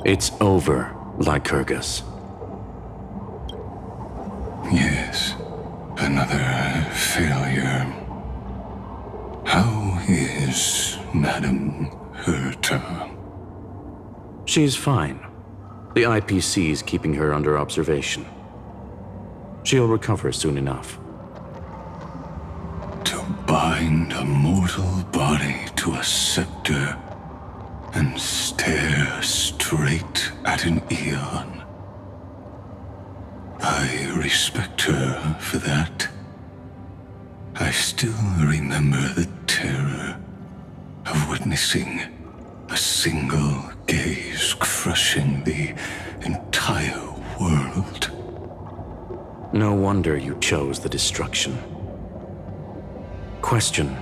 It's over, Lycurgus. Yes, another failure. How is Madame Herta? She's fine. The IPC's keeping her under observation. She'll recover soon enough. To bind a mortal body to a scepter and stare straight at an eon. I respect her for that. I still remember the terror of witnessing a single gaze crushing the entire world. No wonder you chose the destruction. Question: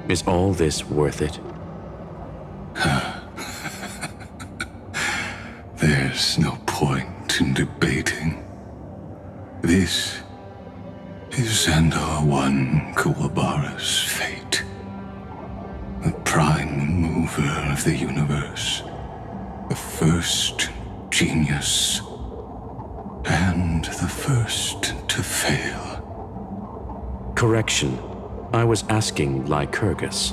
is all this worth it? There's no point in debating. This is Xandar I Kuwabara's fate. The prime mover of the universe. The first genius. And the first to fail. Correction. I was asking Lycurgus.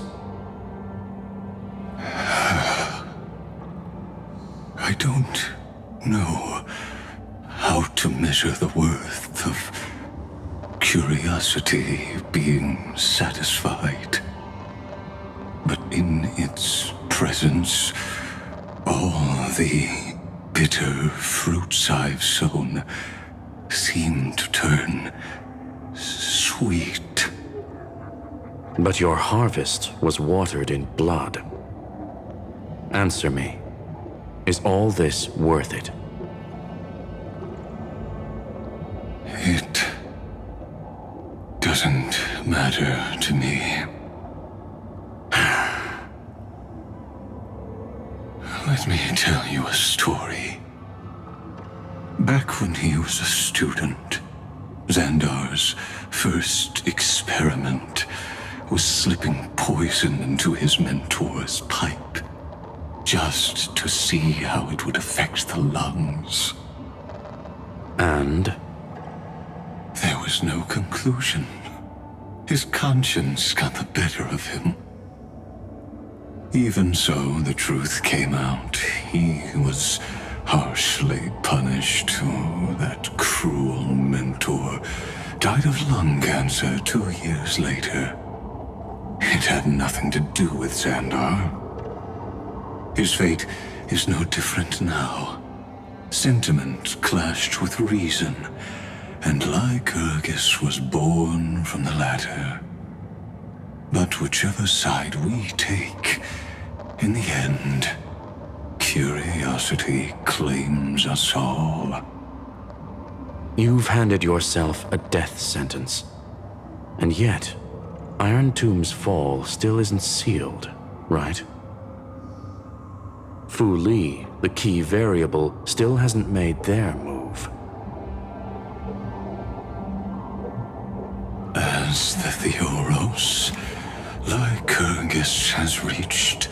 I don't know how to measure the worth of curiosity being satisfied. But in its presence, all the bitter fruits I've sown seem to turn sweet. But your harvest was watered in blood. Answer me. Is all this worth it? It doesn't matter to me. Let me tell you a story. Back when he was a student, Xandar's first experiment was slipping poison into his mentor's pipe, just to see how it would affect the lungs. And? There was no conclusion. His conscience got the better of him. Even so, the truth came out. He was harshly punished. Oh, that cruel mentor died of lung cancer 2 years later. It had nothing to do with Xandar. His fate is no different now. Sentiment clashed with reason, and Lycurgus was born from the latter. But whichever side we take, in the end, curiosity claims us all. You've handed yourself a death sentence. And yet, Iron Tomb's fall still isn't sealed, right? Fu Li, the key variable, still hasn't made their move. As the Theoros, Lycurgus has reached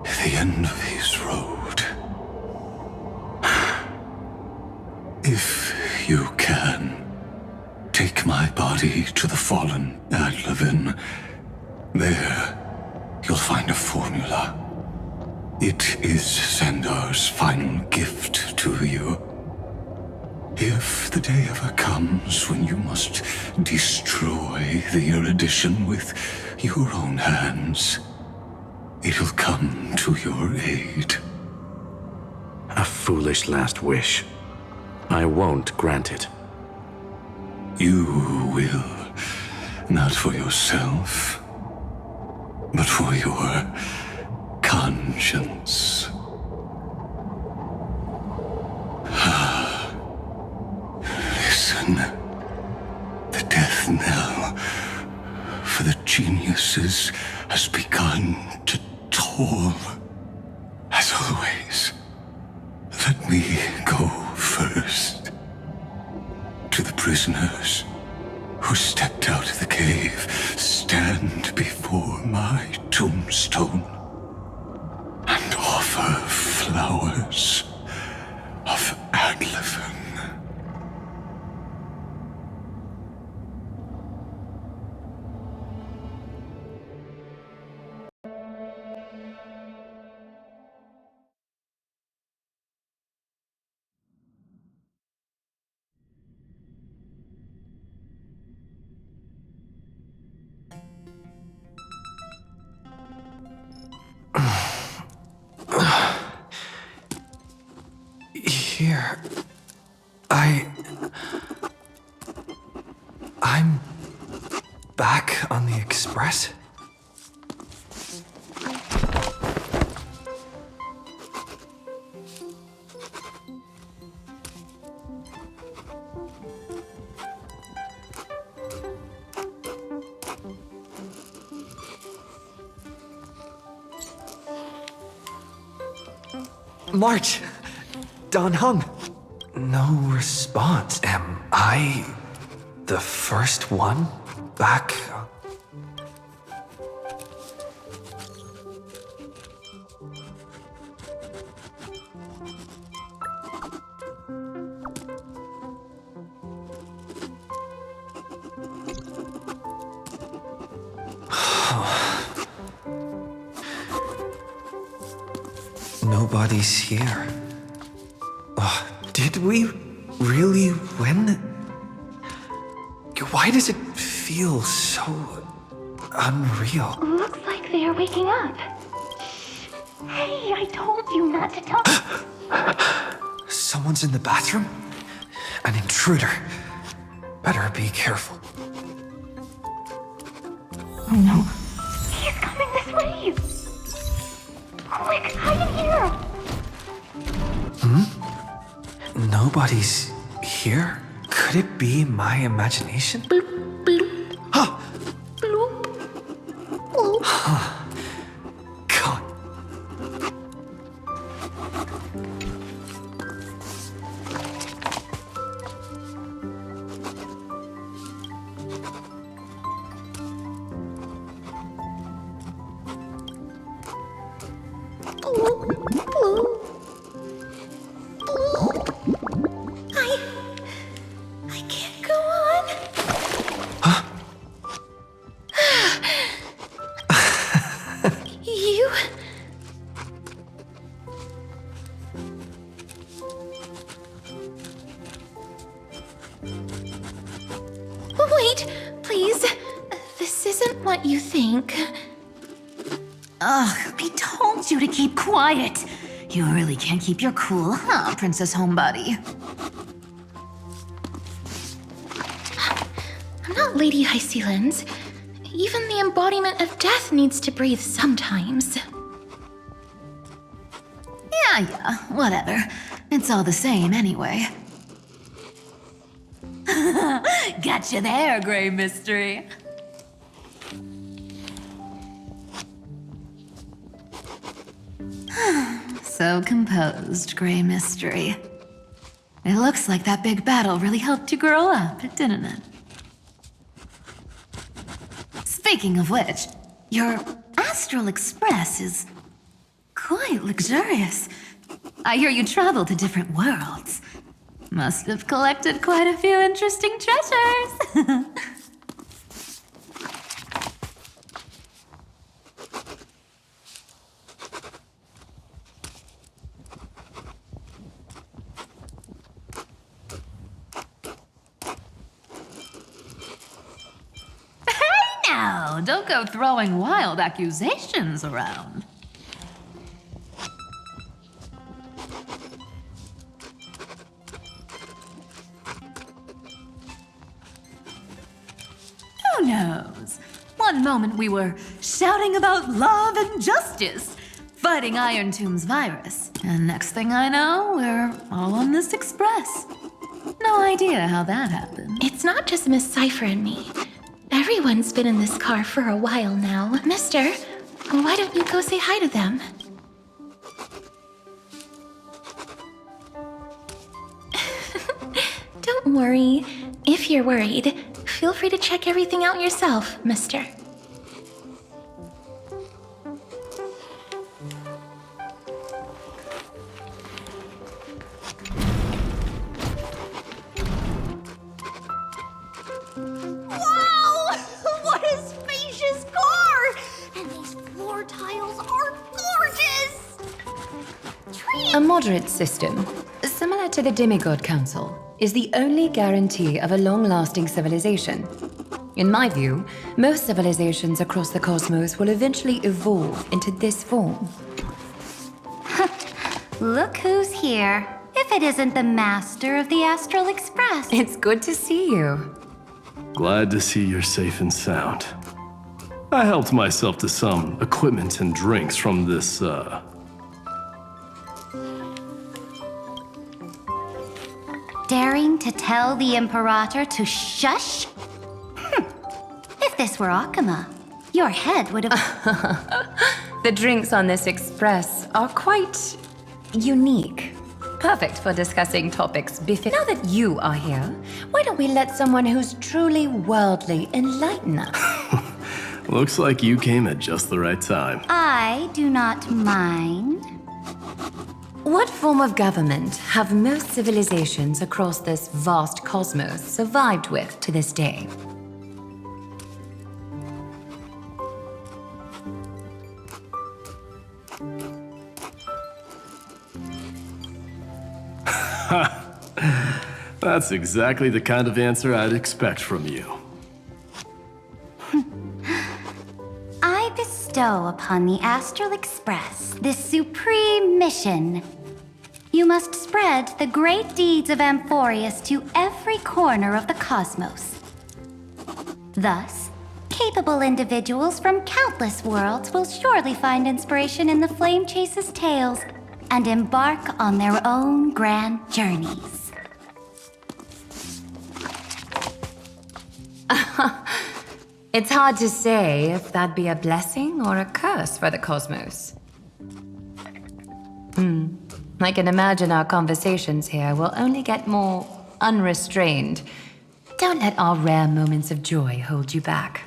the end of his road. If you can, take my body to the fallen Adlevin. There, you'll find a formula. It is Xandar's final gift to you. If the day ever comes when you must destroy the erudition with your own hands, it'll come to your aid. A foolish last wish. I won't grant it. You will, not for yourself, but for your conscience. Listen, the death knell for the geniuses has begun to toll. As always, let me go first. To the prisoners who stepped out of the cave, stand before my tombstone and offer flowers of Adlefin. Here, I'm back on the Express? March! Don Hung! No response. Am I the first one back? Nobody's here. Oh, did we really win? Why does it feel so unreal? Looks like they are waking up. Hey, I told you not to talk. Someone's in the bathroom? An intruder. Better be careful. Oh no. He's coming this way. Quick, hide in here. Nobody's here? Could it be my imagination? Bloop, bloop. Huh. Bloop. Bloop. God. Bloop, bloop. Bloop. I can't go on. You... Wait, please. This isn't what you think. Ugh, I told you to keep quiet. You really can't keep your cool, huh, Princess Homebody? I'm not Lady High Sealands. Even the embodiment of death needs to breathe sometimes. Yeah, whatever. It's all the same anyway. Gotcha there, Grey Mystery. So composed, Grey Mystery. It looks like that big battle really helped you grow up, didn't it? Speaking of which, your Astral Express is quite luxurious. I hear you travel to different worlds. Must have collected quite a few interesting treasures. Now, don't go throwing wild accusations around. Who knows? One moment we were shouting about love and justice, fighting Iron Tomb's virus, and next thing I know, we're all on this express. No idea how that happened. It's not just Miss Cypher and me. Everyone's been in this car for a while now. Mister, why don't you go say hi to them? Don't worry. If you're worried, feel free to check everything out yourself, mister. A moderate system, similar to the Demigod Council, is the only guarantee of a long-lasting civilization. In my view, most civilizations across the cosmos will eventually evolve into this form. Look who's here. If it isn't the master of the Astral Express. It's good to see you. Glad to see you're safe and sound. I helped myself to some equipment and drinks from this, Daring to tell the Imperator to shush? If this were Akama, your head would have... The drinks on this express are quite unique. Perfect for discussing topics befitting. Now that you are here, why don't we let someone who's truly worldly enlighten us? looks like you came at just the right time. I do not mind. What form of government have most civilizations across this vast cosmos survived with to this day? That's exactly the kind of answer I'd expect from you. I bestow upon the Astral Express this supreme mission. You must spread the great deeds of Amphoreus to every corner of the cosmos. Thus, capable individuals from countless worlds will surely find inspiration in the Flame Chase's tales and embark on their own grand journeys. It's hard to say if that'd be a blessing or a curse for the cosmos. I can imagine our conversations here will only get more unrestrained. Don't let our rare moments of joy hold you back.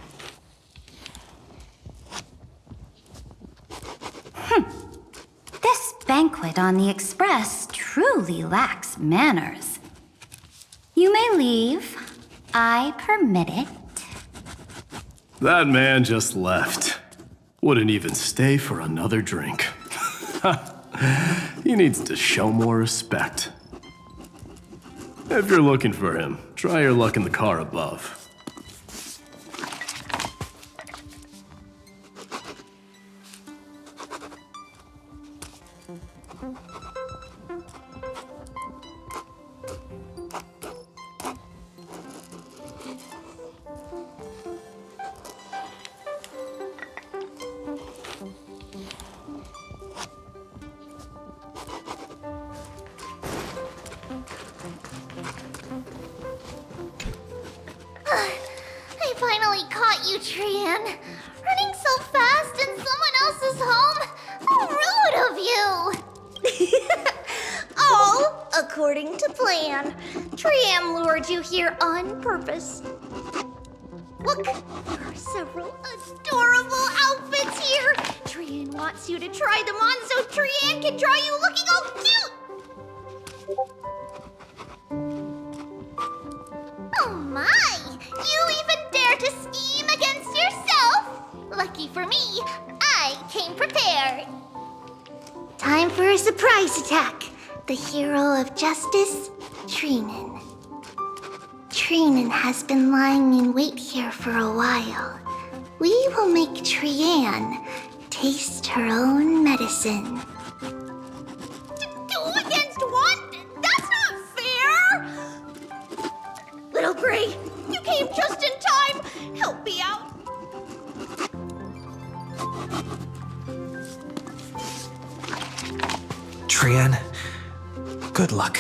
This banquet on the Express truly lacks manners. You may leave. I permit it. That man just left. Wouldn't even stay for another drink. He needs to show more respect. If you're looking for him, try your luck in the car above. I finally caught you, Trian. Running so fast in someone else's home? How rude of you! All according to plan. Trian lured you here on purpose. Look, there are several adorable outfits here. Trian wants you to try them on so Trian can draw you looking all cute. Oh my! You even dare to scheme against yourself? Lucky for me, I came prepared. Time for a surprise attack. The hero of justice, Trinan. Trinan has been lying in wait here for a while. We will make Trian taste her own medicine. Two against one? That's not fair! Little Gray, you came just in time. Help me out. Trian, good luck.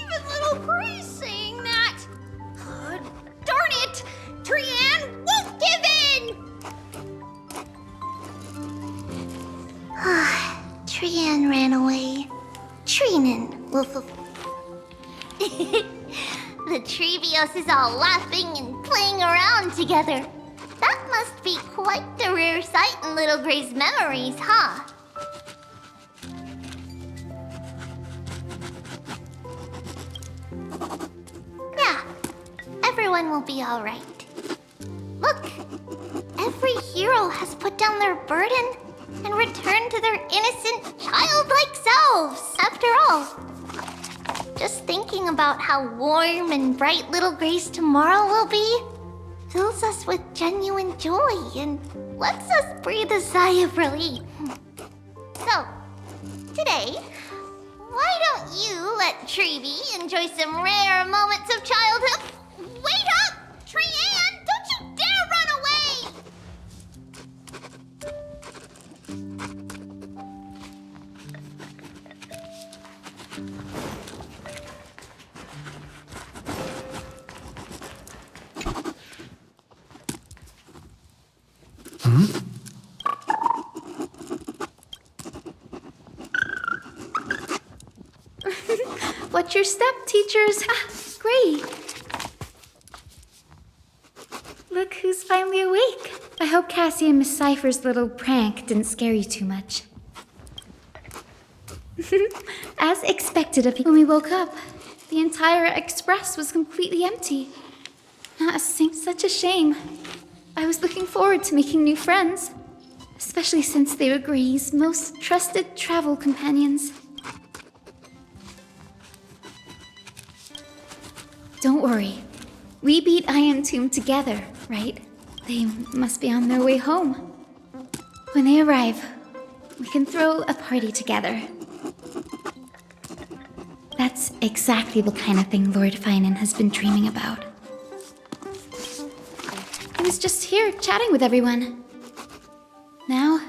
Even Little Gray's saying that. Darn it! Trian won't give in! Trian ran away. Trinan will The Trevios is all laughing and playing around together. That must be quite the rare sight in Little Gray's memories, huh? Yeah, everyone will be all right. Look, every hero has put down their burden and returned to their innocent, childlike selves. all. Just thinking about how warm and bright little Grace tomorrow will be fills us with genuine joy and lets us breathe a sigh of relief. So, today, why don't you let Treevee enjoy some rare moments of childhood? Wait up! Tree-Ann, don't you dare run away! What's your step, teachers? Ah, great. Look who's finally awake. I hope Cassie and Miss Cypher's little prank didn't scare you too much. As expected of you, when we woke up, the entire express was completely empty. Not a such a shame. I was looking forward to making new friends, especially since they were Gray's most trusted travel companions. Don't worry. We beat Iron Tomb together, right? They must be on their way home. When they arrive, we can throw a party together. That's exactly the kind of thing Lord Finan has been dreaming about. He was just here chatting with everyone. Now,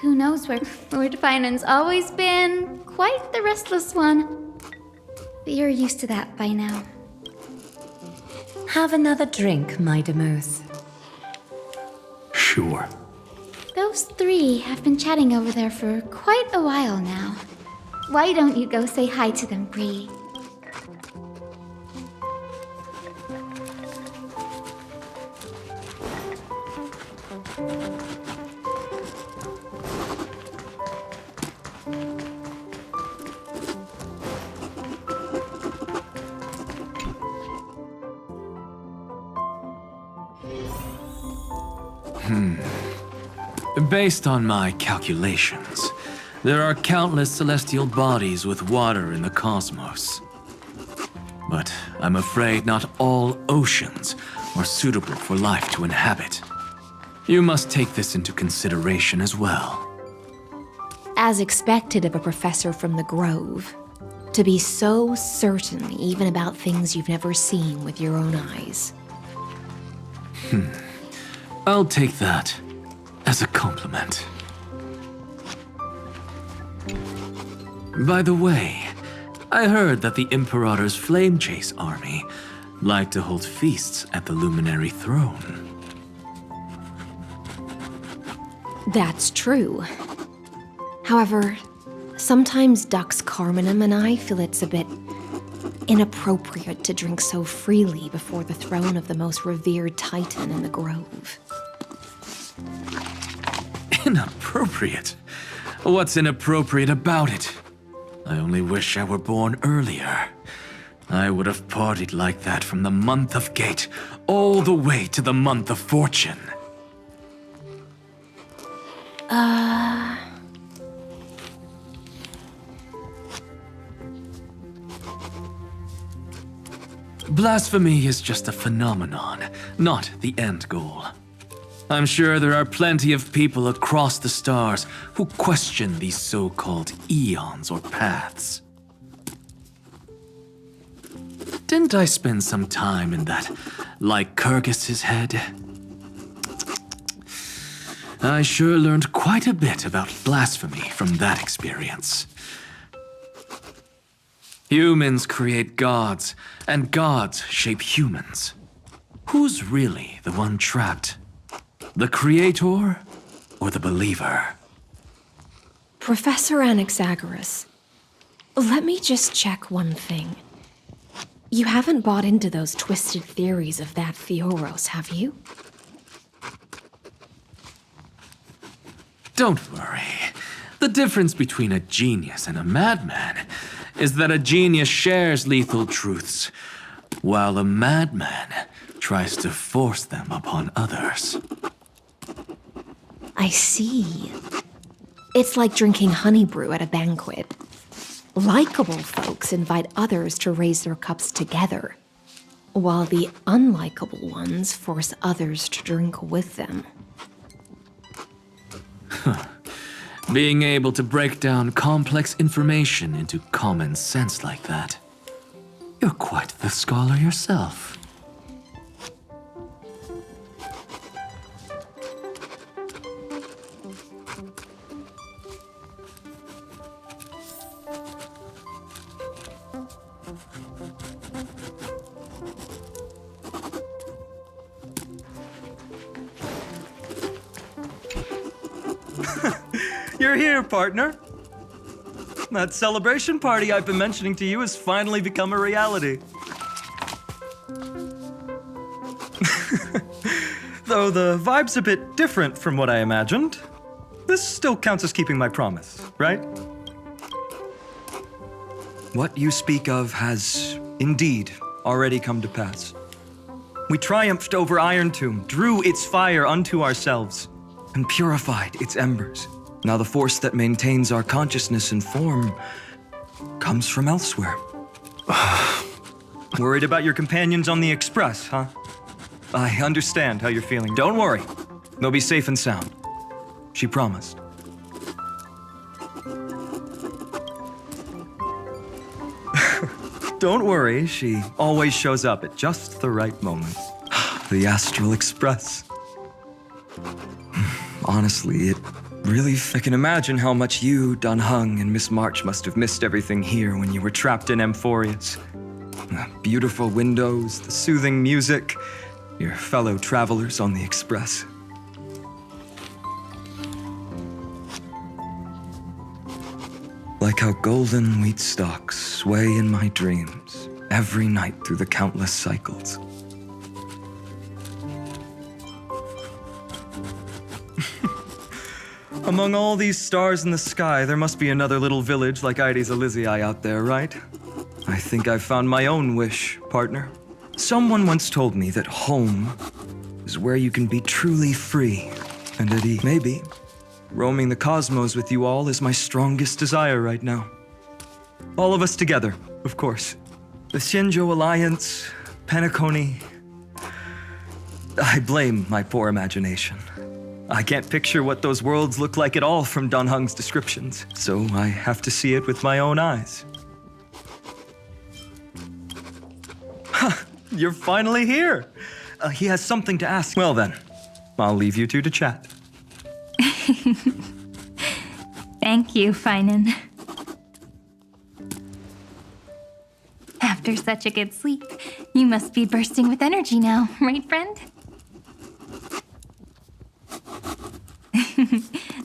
who knows where Lord Finan's always been quite the restless one. But you're used to that by now. Have another drink, my Demos. Sure. Those three have been chatting over there for quite a while now. Why don't you go say hi to them, Bree? Based on my calculations, there are countless celestial bodies with water in the cosmos. But I'm afraid not all oceans are suitable for life to inhabit. You must take this into consideration as well. As expected of a professor from the Grove, to be so certain even about things you've never seen with your own eyes. I'll take that as a compliment. By the way, I heard that the Imperator's Flame Chase army like to hold feasts at the Luminary Throne. That's true. However, sometimes Dux Carminum and I feel it's a bit inappropriate to drink so freely before the throne of the most revered Titan in the Grove. Inappropriate? What's inappropriate about it? I only wish I were born earlier. I would have partied like that from the month of Gate all the way to the month of Fortune. Blasphemy is just a phenomenon, not the end goal. I'm sure there are plenty of people across the stars who question these so-called eons or paths. Didn't I spend some time in that Lycurgus's head? I sure learned quite a bit about blasphemy from that experience. Humans create gods, and gods shape humans. Who's really the one trapped? The creator or the believer? Professor Anaxagoras, let me just check one thing. You haven't bought into those twisted theories of that Theoros, have you? Don't worry. The difference between a genius and a madman is that a genius shares lethal truths, while a madman tries to force them upon others. I see. It's like drinking honey brew at a banquet. Likeable folks invite others to raise their cups together, while the unlikable ones force others to drink with them. Being able to break down complex information into common sense like that. You're quite the scholar yourself. You're here, partner. That celebration party I've been mentioning to you has finally become a reality. Though the vibe's a bit different from what I imagined, this still counts as keeping my promise, right? What you speak of has indeed already come to pass. We triumphed over Iron Tomb, drew its fire unto ourselves, and purified its embers. Now the force that maintains our consciousness and form comes from elsewhere. Worried about your companions on the Express, huh? I understand how you're feeling. Don't worry. They'll be safe and sound. She promised. Don't worry, she always shows up at just the right moment. The Astral Express. Honestly, I can imagine how much you, Dun Hung, and Miss March must have missed everything here when you were trapped in Amphoreus. The beautiful windows, the soothing music, your fellow travelers on the Express. Like how golden wheat stalks sway in my dreams every night through the countless cycles. Among all these stars in the sky, there must be another little village like Ides Elysiae out there, right? I think I've found my own wish, partner. Someone once told me that home is where you can be truly free and at ease. Maybe roaming the cosmos with you all is my strongest desire right now. All of us together, of course. The Shinjo Alliance, Penacony. I blame my poor imagination. I can't picture what those worlds look like at all from Dun Hung's descriptions, so I have to see it with my own eyes. You're finally here. He has something to ask. Well then, I'll leave you two to chat. Thank you, Finan. After such a good sleep, you must be bursting with energy now, right, friend?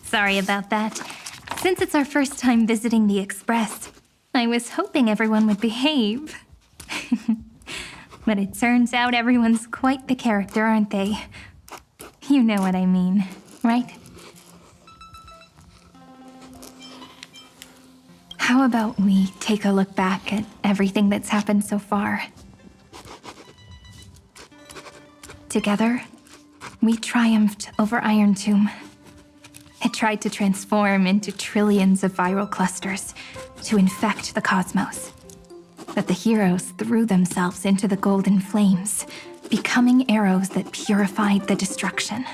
Sorry about that. Since it's our first time visiting the Express, I was hoping everyone would behave. But it turns out everyone's quite the character, aren't they? You know what I mean, right? How about we take a look back at everything that's happened so far? Together, we triumphed over Iron Tomb. It tried to transform into trillions of viral clusters to infect the cosmos. But the heroes threw themselves into the golden flames, becoming arrows that purified the destruction.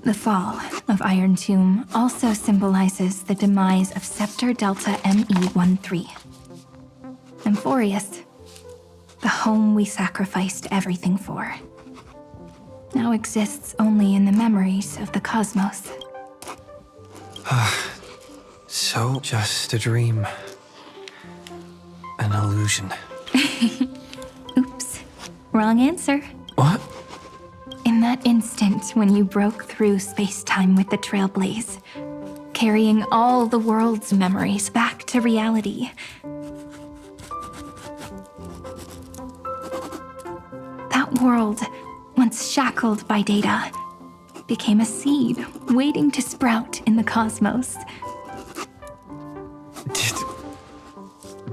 The fall of Iron Tomb also symbolizes the demise of Scepter Delta ME-13. Amphoreus, the home we sacrificed everything for, now exists only in the memories of the cosmos. So, just a dream. An illusion. Oops, wrong answer. What? In that instant when you broke through space-time with the Trailblaze, carrying all the world's memories back to reality, that world, once shackled by data, became a seed waiting to sprout in the cosmos.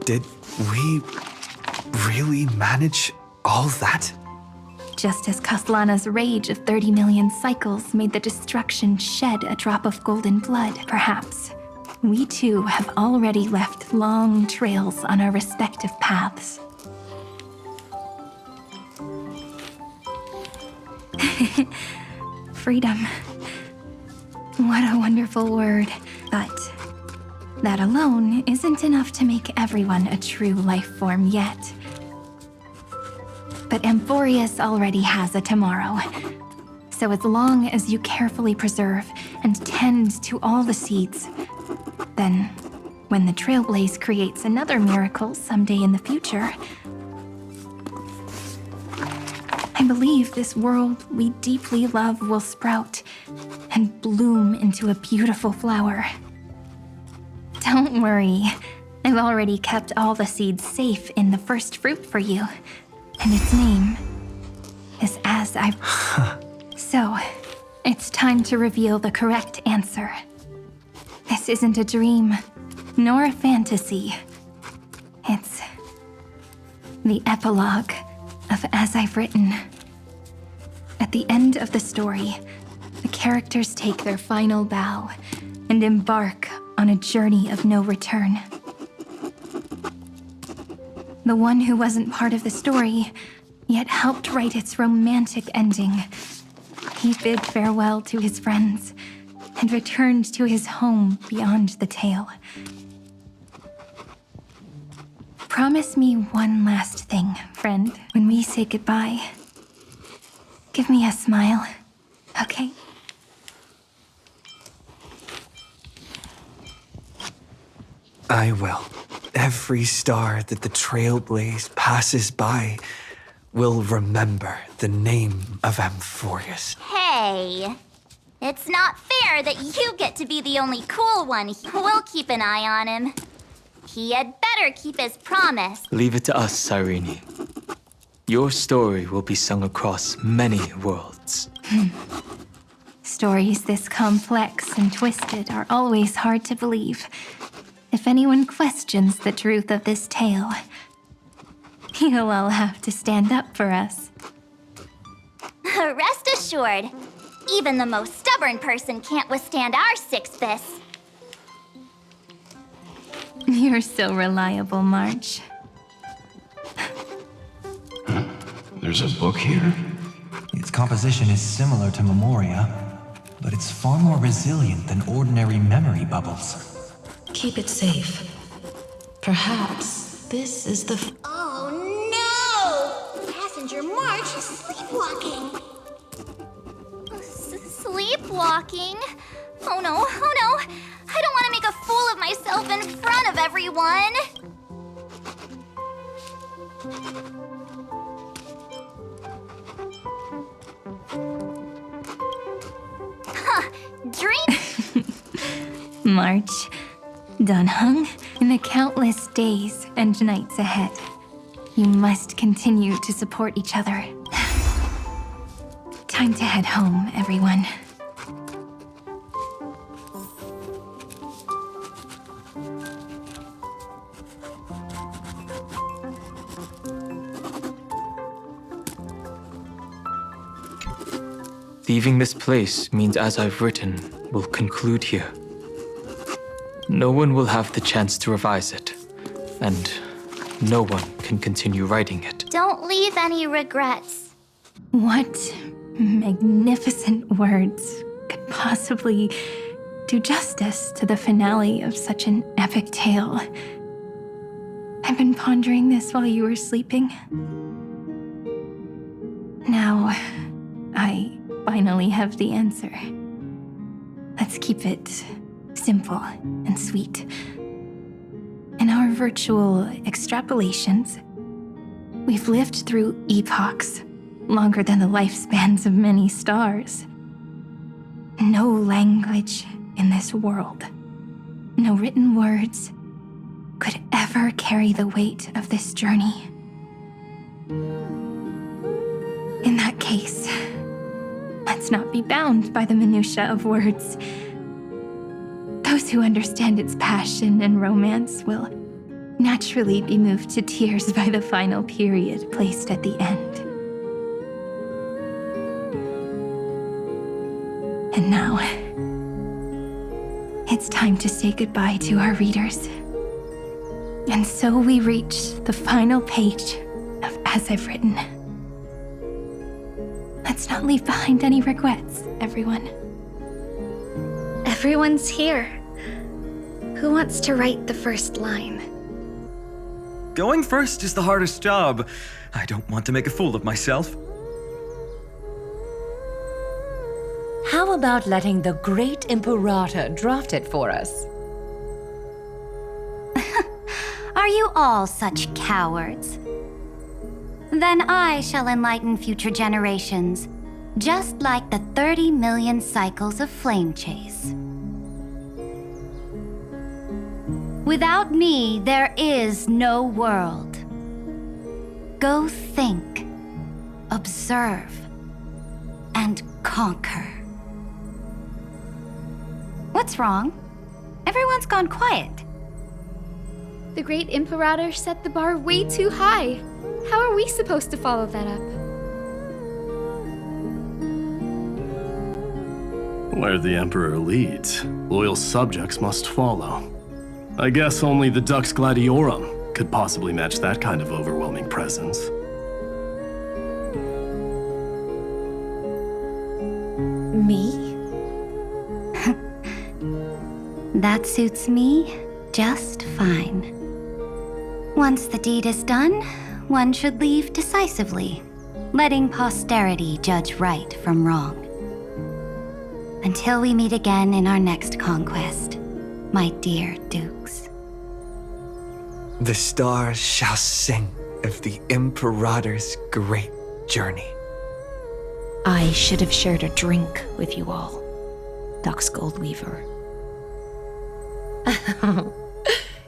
Did we really manage all that? Just as Kaslana's rage of 30 million cycles made the destruction shed a drop of golden blood, perhaps we too have already left long trails on our respective paths. Freedom. What a wonderful word. But that alone isn't enough to make everyone a true life form yet. But Amphoreus already has a tomorrow. So as long as you carefully preserve and tend to all the seeds, then when the Trailblaze creates another miracle someday in the future, I believe this world we deeply love will sprout and bloom into a beautiful flower. Don't worry, I've already kept all the seeds safe in the first fruit for you, and its name is As I... So, it's time to reveal the correct answer. This isn't a dream, nor a fantasy. It's the epilogue of As I've Written. At the end of the story, the characters take their final bow and embark on a journey of no return. The one who wasn't part of the story, yet helped write its romantic ending, he bid farewell to his friends and returned to his home beyond the tale. Promise me one last thing, friend, when we say goodbye. Give me a smile, okay? I will. Every star that the Trailblaze passes by will remember the name of Amphoreus. Hey, it's not fair that you get to be the only cool one. We'll keep an eye on him. He had better keep his promise. Leave it to us, Cyrene. Your story will be sung across many worlds. Stories this complex and twisted are always hard to believe. If anyone questions the truth of this tale, you'll all have to stand up for us. Rest assured, even the most stubborn person can't withstand our six fists. You're so reliable, March. There's a book here? Its composition is similar to Memoria, but it's far more resilient than ordinary memory bubbles. Keep it safe. Perhaps this is the... Oh no! Passenger March is sleepwalking. Sleepwalking? Oh no, oh no! I don't want to make a fool of myself in front of everyone! Huh, drink? March, Dunhung, in the countless days and nights ahead, you must continue to support each other. Time to head home, everyone. Leaving this place means As I've Written will conclude here. No one will have the chance to revise it, and no one can continue writing it. Don't leave any regrets. What magnificent words could possibly do justice to the finale of such an epic tale? I've been pondering this while you were sleeping. Now, I finally have the answer. Let's keep it simple and sweet. In our virtual extrapolations, we've lived through epochs longer than the lifespans of many stars. No language in this world, no written words, could ever carry the weight of this journey. In that case, let's not be bound by the minutiae of words. Those who understand its passion and romance will naturally be moved to tears by the final period placed at the end. And now, It's time to say goodbye to our readers. And so we reach the final page of As I've Written. Let's not leave behind any regrets, everyone. Everyone's here. Who wants to write the first line? Going first is the hardest job. I don't want to make a fool of myself. How about letting the great Imperator draft it for us? Are you all such cowards? Then I shall enlighten future generations, just like the 30 million cycles of flame chase. Without me, there is no world. Go think, observe, and conquer. What's wrong? Everyone's gone quiet. The great Imperator set the bar way too high. How are we supposed to follow that up? Where the Emperor leads, loyal subjects must follow. I guess only the Dux Gladiorum could possibly match that kind of overwhelming presence. Me? That suits me just fine. Once the deed is done, one should leave decisively, letting posterity judge right from wrong. Until we meet again in our next conquest, my dear dukes. The stars shall sing of the Imperator's great journey. I should have shared a drink with you all, Dux Goldweaver.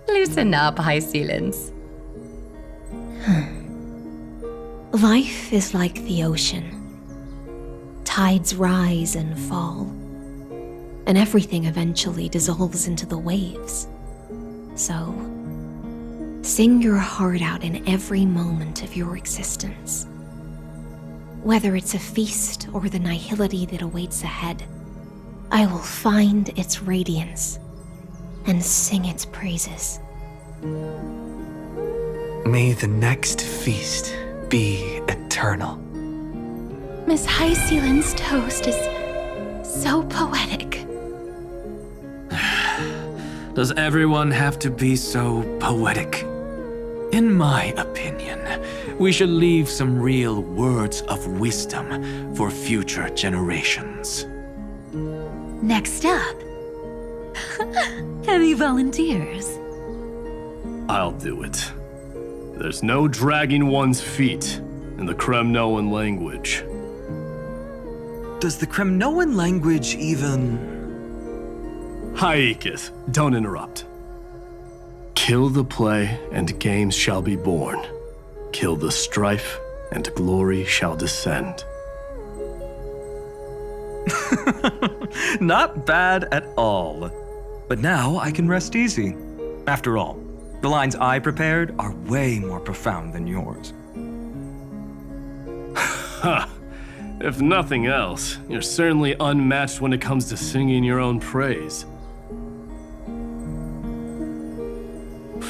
Loosen up, High Ceilings. Life is like the ocean. Tides rise and fall, and everything eventually dissolves into the waves. So, sing your heart out in every moment of your existence. Whether it's a feast or the nihility that awaits ahead, I will find its radiance and sing its praises. May the next feast be eternal. Miss High Ceiling's toast is so poetic. Does everyone have to be so poetic? In my opinion, we should leave some real words of wisdom for future generations. Next up, any volunteers? I'll do it. There's no dragging one's feet in the Kremnoan language. Does the Kremnoan language even... Haikis, don't interrupt. Kill the play, and games shall be born. Kill the strife, and glory shall descend. Not bad at all. But now I can rest easy. After all, the lines I prepared are way more profound than yours. Ha! If nothing else, you're certainly unmatched when it comes to singing your own praise.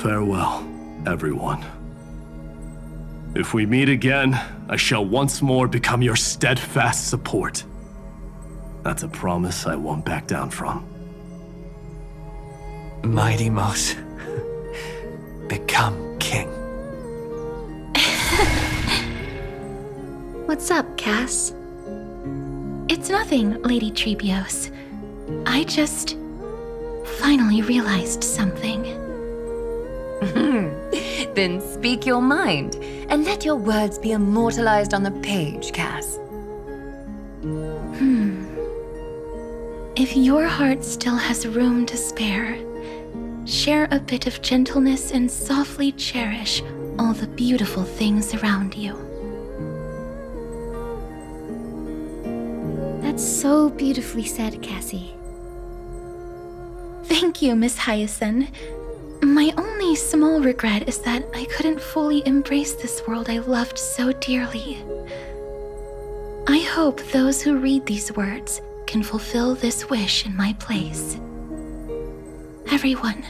Farewell, everyone. If we meet again, I shall once more become your steadfast support. That's a promise I won't back down from. Mighty Mouse, become king. What's up, Cass? It's nothing, Lady Trebios. I just finally realized something. Then speak your mind, and let your words be immortalized on the page, Cass. If your heart still has room to spare, share a bit of gentleness and softly cherish all the beautiful things around you. That's so beautifully said, Cassie. Thank you, Miss Hyacinth. My only small regret is that I couldn't fully embrace this world I loved so dearly. I hope those who read these words can fulfill this wish in my place. everyone.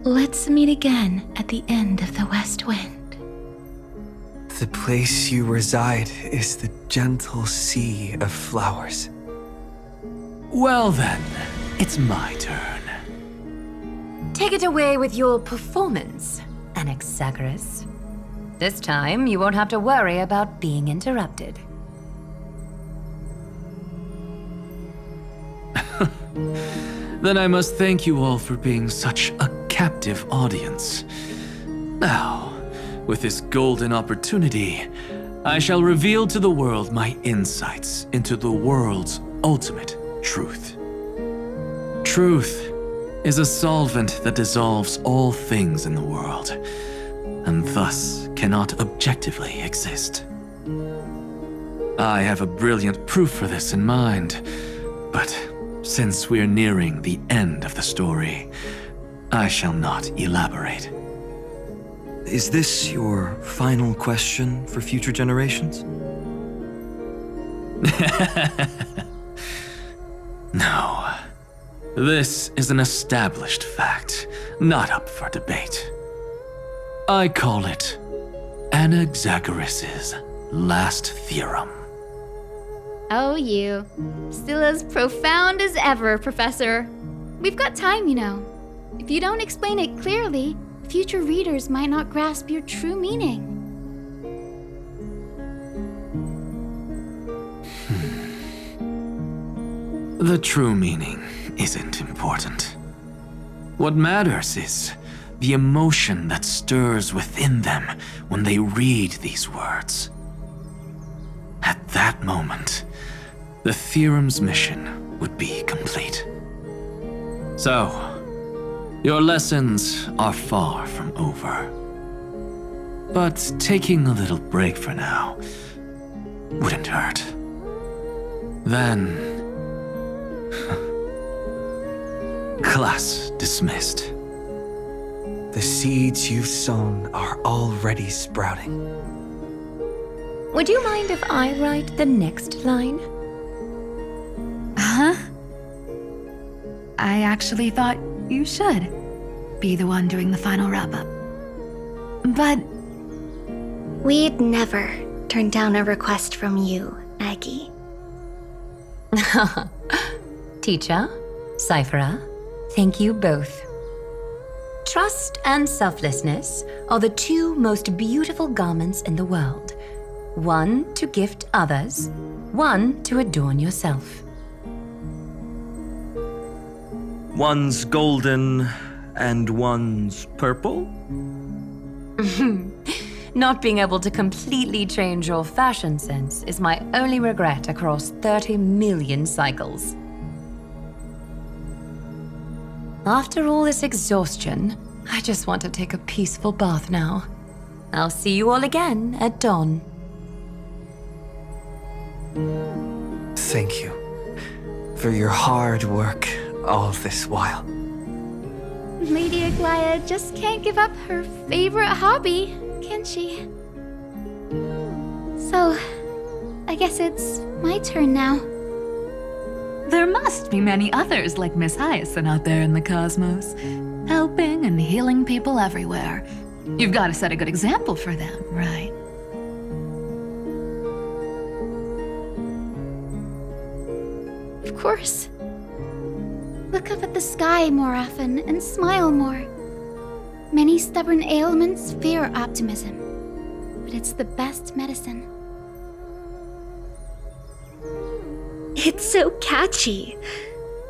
Let's meet again at the end of the West Wind. The place you reside is the gentle sea of flowers. Well then, it's my turn. Take it away with your performance, Anaxagoras. This time, you won't have to worry about being interrupted. Then I must thank you all for being such a captive audience. Now, with this golden opportunity, I shall reveal to the world my insights into the world's ultimate truth. Truth is a solvent that dissolves all things in the world, and thus cannot objectively exist. I have a brilliant proof for this in mind, but since we're nearing the end of the story, I shall not elaborate. Is this your final question for future generations? No. This is an established fact, not up for debate. I call it Anaxagoras' last theorem. Oh, you. Still as profound as ever, Professor. We've got time, you know. If you don't explain it clearly, future readers might not grasp your true meaning. The true meaning isn't important. What matters is the emotion that stirs within them when they read these words. At that moment, the theorem's mission would be complete. So, your lessons are far from over. But taking a little break for now wouldn't hurt. Then, class dismissed. The seeds you've sown are already sprouting. Would you mind if I write the next line? Huh? I actually thought you should be the one doing the final wrap-up. But We'd never turn down a request from you, Aggie. Teacher, Cyphera, thank you both. Trust and selflessness are the two most beautiful garments in the world. One to gift others, one to adorn yourself. One's golden and one's purple? Not being able to completely change your fashion sense is my only regret across 30 million cycles. After all this exhaustion, I just want to take a peaceful bath now. I'll see you all again at dawn. Thank you for your hard work all this while. Lady Aglaia just can't give up her favorite hobby, can she? So, I guess it's my turn now. there must be many others like Miss Hyacinth out there in the cosmos, helping and healing people everywhere. You've got to set a good example for them, right? Of course. Look up at the sky more often and smile more. Many stubborn ailments fear optimism, but it's the best medicine. It's so catchy.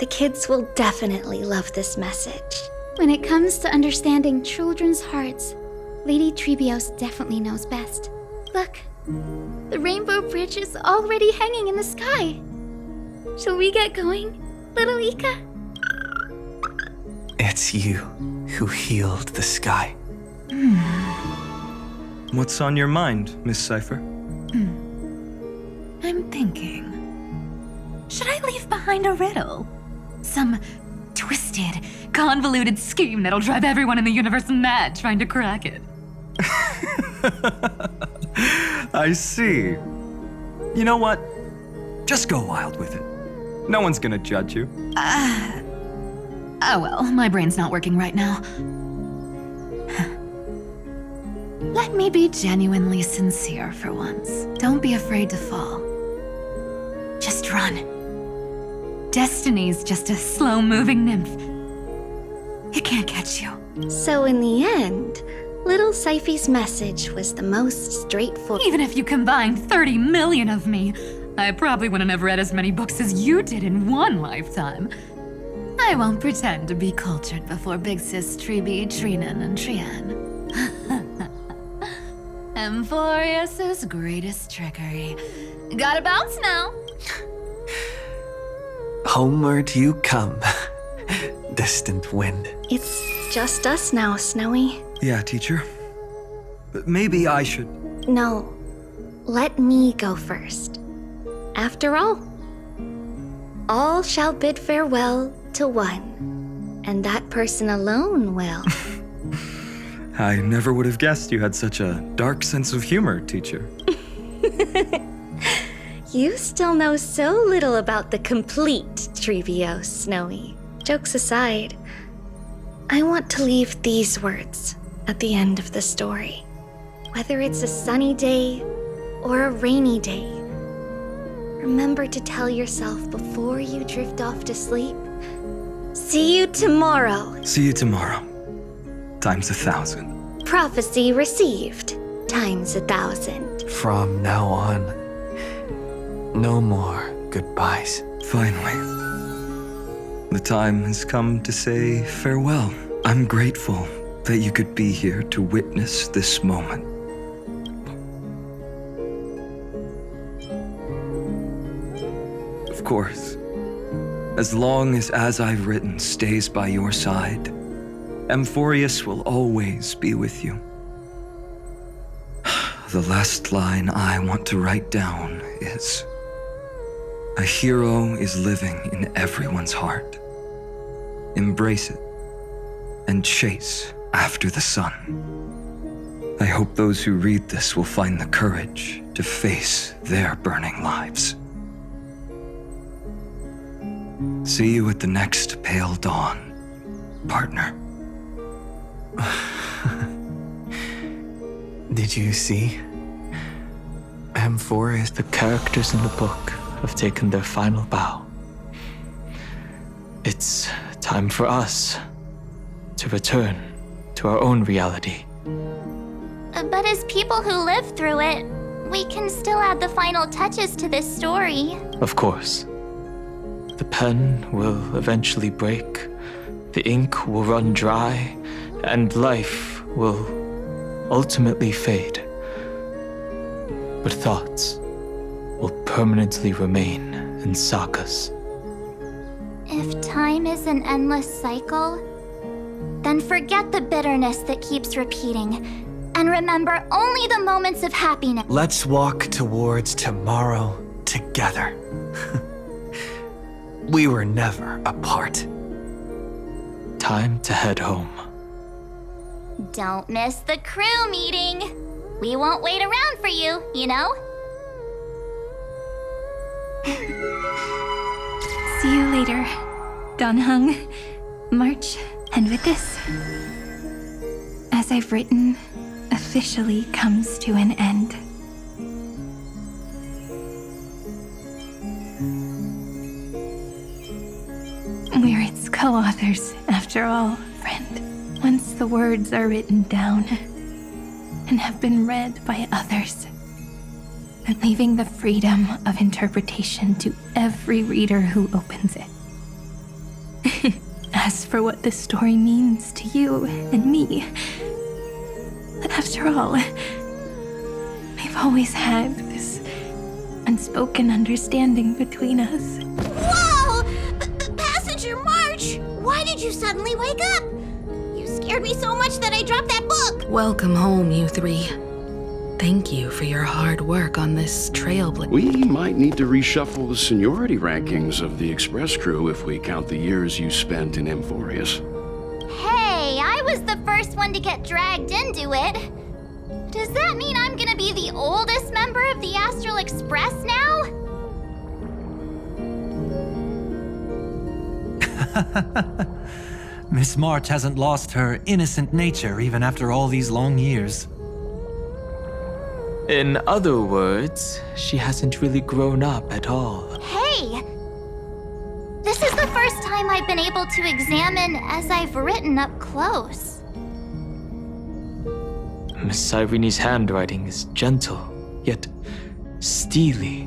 The kids will definitely love this message. When it comes to understanding children's hearts, Lady Trebios definitely knows best. Look, the Rainbow Bridge is already hanging in the sky. Shall we get going, little Ika? It's you who healed the sky. What's on your mind, Miss Cypher? I'm thinking. Should I leave behind a riddle? Some twisted, convoluted scheme that'll drive everyone in the universe mad trying to crack it. I see. You know what? Just go wild with it. No one's gonna judge you. Oh well, my brain's not working right now. Let me be genuinely sincere for once. Don't be afraid to fall. Just run. Destiny's just a slow-moving nymph. It can't catch you. So in the end, little Syphy's message was the most straightforward. Even if you combined 30 million of me, I probably wouldn't have read as many books as you did in one lifetime. I won't pretend to be cultured before Big Sis Treeby, Trinan, and Trian. Amphoreus' greatest trickery. Gotta bounce now. Homeward you come, distant wind. It's just us now, Snowy. Yeah, teacher. But maybe I should... No, let me go first. After all shall bid farewell to one, and that person alone will. I never would have guessed you had such a dark sense of humor, teacher. You still know so little about the complete Trevio, Snowy. Jokes aside, I want to leave these words at the end of the story. Whether it's a sunny day or a rainy day, remember to tell yourself before you drift off to sleep, see you tomorrow. See you tomorrow. Times 1,000. Prophecy received. Times 1,000. From now on, no more goodbyes. Finally. The time has come to say farewell. I'm grateful that you could be here to witness this moment. Of course, as long as I've written stays by your side, Amphoreus will always be with you. The last line I want to write down is, a hero is living in everyone's heart. Embrace it and chase after the sun. I hope those who read this will find the courage to face their burning lives. See you at the next pale dawn, partner. Did you see? Amphoreus, the characters in the book have taken their final bow. It's time for us to return to our own reality. But as people who lived through it, we can still add the final touches to this story. Of course. The pen will eventually break, the ink will run dry, and life will ultimately fade. But thoughts will permanently remain in sagas. If time is an endless cycle, then forget the bitterness that keeps repeating, and remember only the moments of happiness. Let's walk towards tomorrow together. We were never apart. Time to head home. Don't miss the crew meeting. We won't wait around for you, you know? See you later, Donhung, March, and with this, as I've written, officially comes to an end. We're its co-authors, after all, friend. Once the words are written down and have been read by others, and leaving the freedom of interpretation to every reader who opens it. As for what this story means to you and me, after all, we've always had this unspoken understanding between us. Whoa! Passenger March! Why did you suddenly wake up? You scared me so much that I dropped that book! Welcome home, you three. Thank you for your hard work on this trailblazer. We might need to reshuffle the seniority rankings of the Express crew if we count the years you spent in Amphoreus. Hey, I was the first one to get dragged into it. Does that mean I'm gonna be the oldest member of the Astral Express now? Miss March hasn't lost her innocent nature even after all these long years. In other words, she hasn't really grown up at all. Hey! This is the first time I've been able to examine as I've written up close. Miss Irene's handwriting is gentle, yet steely,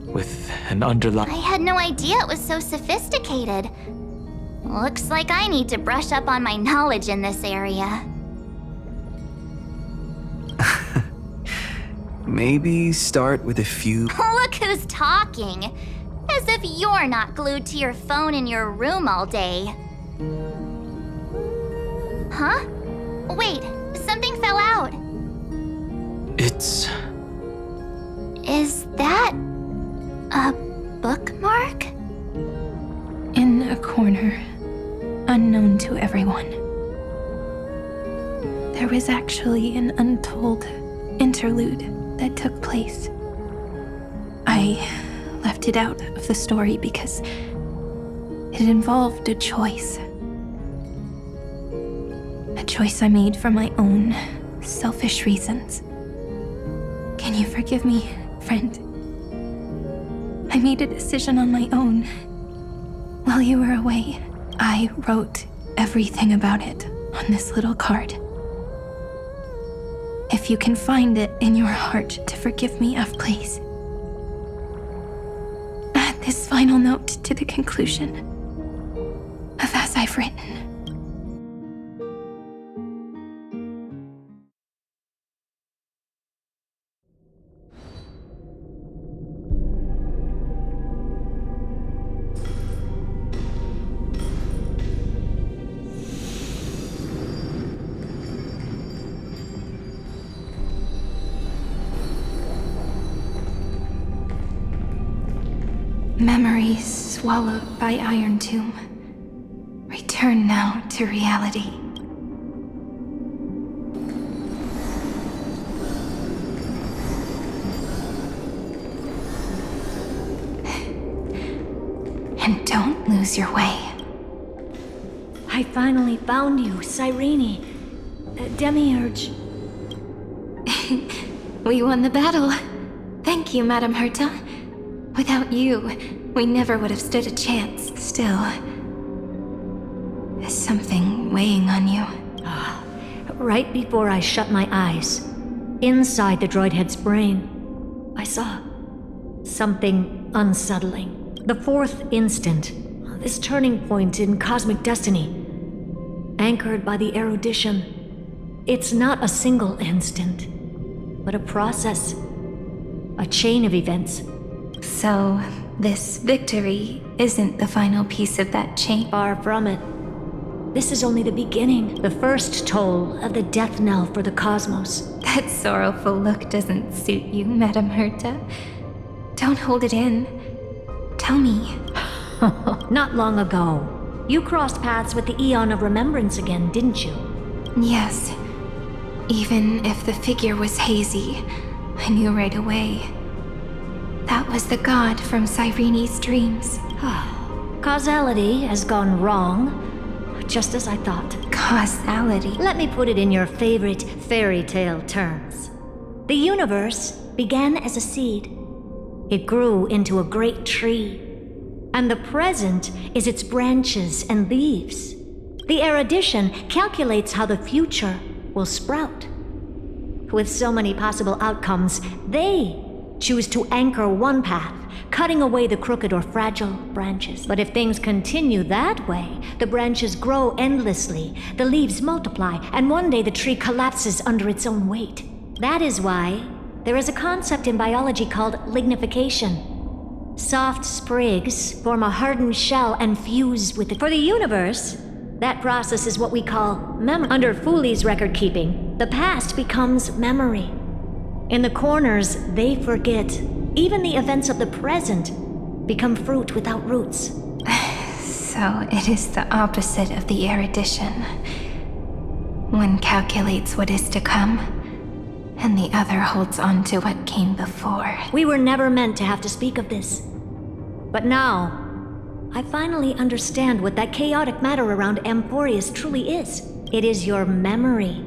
with an underline. I had no idea it was so sophisticated. Looks like I need to brush up on my knowledge in this area. Maybe start with a few. Look who's talking. As if you're not glued to your phone in your room all day. Huh? Wait, something fell out. It's... Is that a bookmark? In a corner, unknown to everyone, there was actually an untold interlude that took place. I left it out of the story because it involved a choice. A choice I made for my own selfish reasons. Can you forgive me, friend? I made a decision on my own. While you were away, I wrote everything about it on this little card. If you can find it in your heart to forgive me of, please. Add this final note to the conclusion of As I've Written. Memories swallowed by Iron Tomb. Return now to reality. And don't lose your way. I finally found you, Cyrene. Demiurge. We won the battle. Thank you, Madame Herta. Without you, we never would have stood a chance. Still, is something weighing on you? Right before I shut my eyes, inside the droid head's brain, I saw something unsettling. The fourth instant, this turning point in cosmic destiny, anchored by the erudition. It's not a single instant, but a process, a chain of events. So, this victory isn't the final piece of that chain? Far from it. This is only the beginning, the first toll of the death knell for the cosmos. That sorrowful look doesn't suit you, Madame Herta. Don't hold it in. Tell me. Not long ago, you crossed paths with the Eon of Remembrance again, didn't you? Yes. Even if the figure was hazy, I knew right away. That was the god from Cyrene's dreams. Causality has gone wrong, just as I thought. Causality? Let me put it in your favorite fairy tale terms. The universe began as a seed. It grew into a great tree. And the present is its branches and leaves. The erudition calculates how the future will sprout. With so many possible outcomes, they choose to anchor one path, cutting away the crooked or fragile branches. But if things continue that way, the branches grow endlessly, the leaves multiply, and one day the tree collapses under its own weight. That is why there is a concept in biology called lignification. Soft sprigs form a hardened shell and fuse with it. For the universe, that process is what we call memory. Under Fooley's record keeping, the past becomes memory. In the corners, they forget. Even the events of the present become fruit without roots. So it is the opposite of the erudition. One calculates what is to come, and the other holds on to what came before. We were never meant to have to speak of this. But now, I finally understand what that chaotic matter around Amphoreus truly is. It is your memory.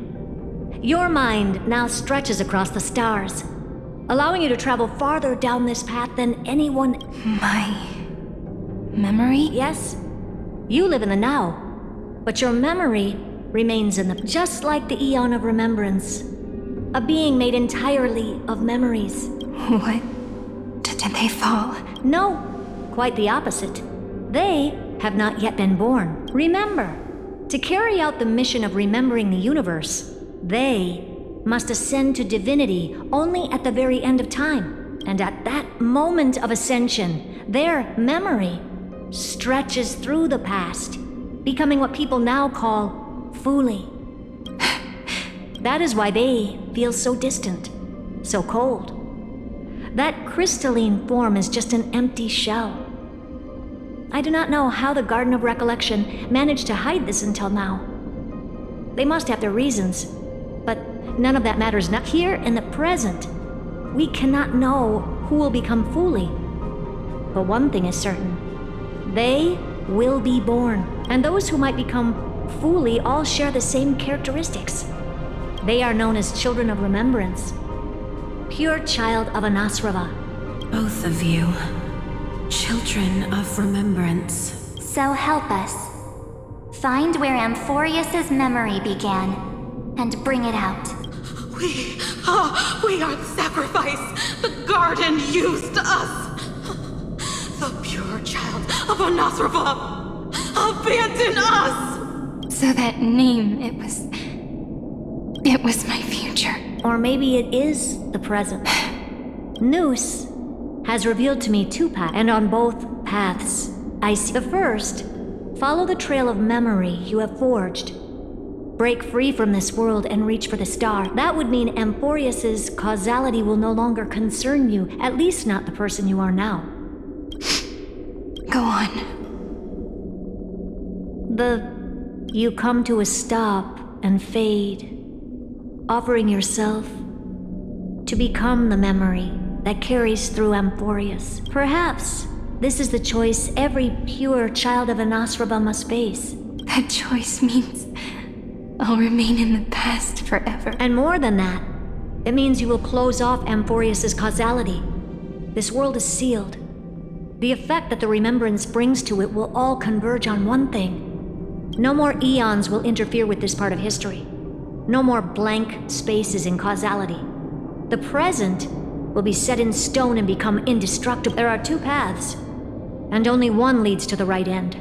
Your mind now stretches across the stars, allowing you to travel farther down this path than anyone. My memory? Yes. You live in the now, but your memory remains in the... Just like the Eon of Remembrance, a being made entirely of memories. What? Did they fall? No, quite the opposite. They have not yet been born. Remember, to carry out the mission of remembering the universe, they must ascend to divinity only at the very end of time. And at that moment of ascension, their memory stretches through the past, becoming what people now call Fuli. That is why they feel so distant, so cold. That crystalline form is just an empty shell. I do not know how the Garden of Recollection managed to hide this until now. They must have their reasons, but none of that matters now. Here in the present, we cannot know who will become Fuli. But one thing is certain. They will be born, and those who might become Fuli all share the same characteristics. They are known as Children of Remembrance. Pure child of Anasrava. Both of you. Children of Remembrance. So help us. Find where Amphoreus's memory began, and bring it out. We are the sacrifice the garden used us. The pure child of Anasrava. Abandon us! So that name, it was my future. Or maybe it is the present. Noose has revealed to me two paths, and on both paths, I see the first. Follow the trail of memory you have forged. Break free from this world and reach for the star. That would mean Amphoreus's causality will no longer concern you, at least not the person you are now. Go on. You come to a stop and fade, offering yourself to become the memory that carries through Amphoreus. Perhaps this is the choice every pure child of Anasrava must face. That choice means I'll remain in the past forever. And more than that, it means you will close off Amphoreus's causality. This world is sealed. The effect that the remembrance brings to it will all converge on one thing. No more eons will interfere with this part of history. No more blank spaces in causality. The present will be set in stone and become indestructible. There are two paths, and only one leads to the right end.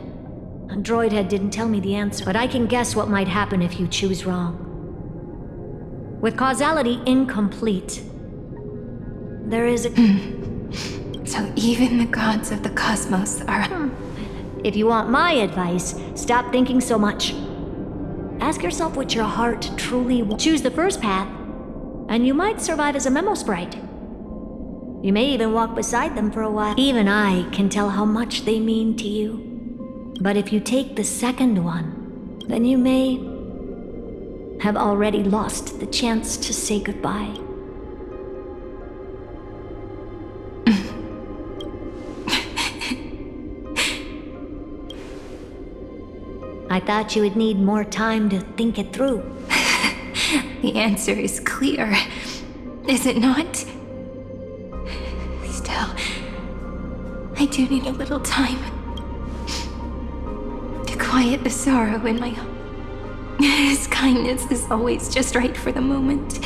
Droidhead didn't tell me the answer, but I can guess what might happen if you choose wrong. With causality incomplete, there is a... So even the gods of the cosmos are... If you want my advice, stop thinking so much. Ask yourself what your heart truly wants. Choose the first path, and you might survive as a memo sprite. You may even walk beside them for a while. Even I can tell how much they mean to you. But if you take the second one, then you may have already lost the chance to say goodbye. I thought you would need more time to think it through. The answer is clear, is it not? Still, I do need a little time to quiet the sorrow in my heart. His kindness is always just right for the moment.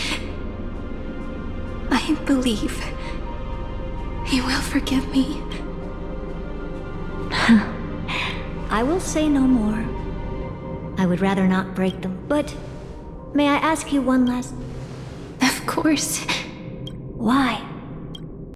I believe he will forgive me. I will say no more. I would rather not break them, but may I ask you one last... Of course. Why?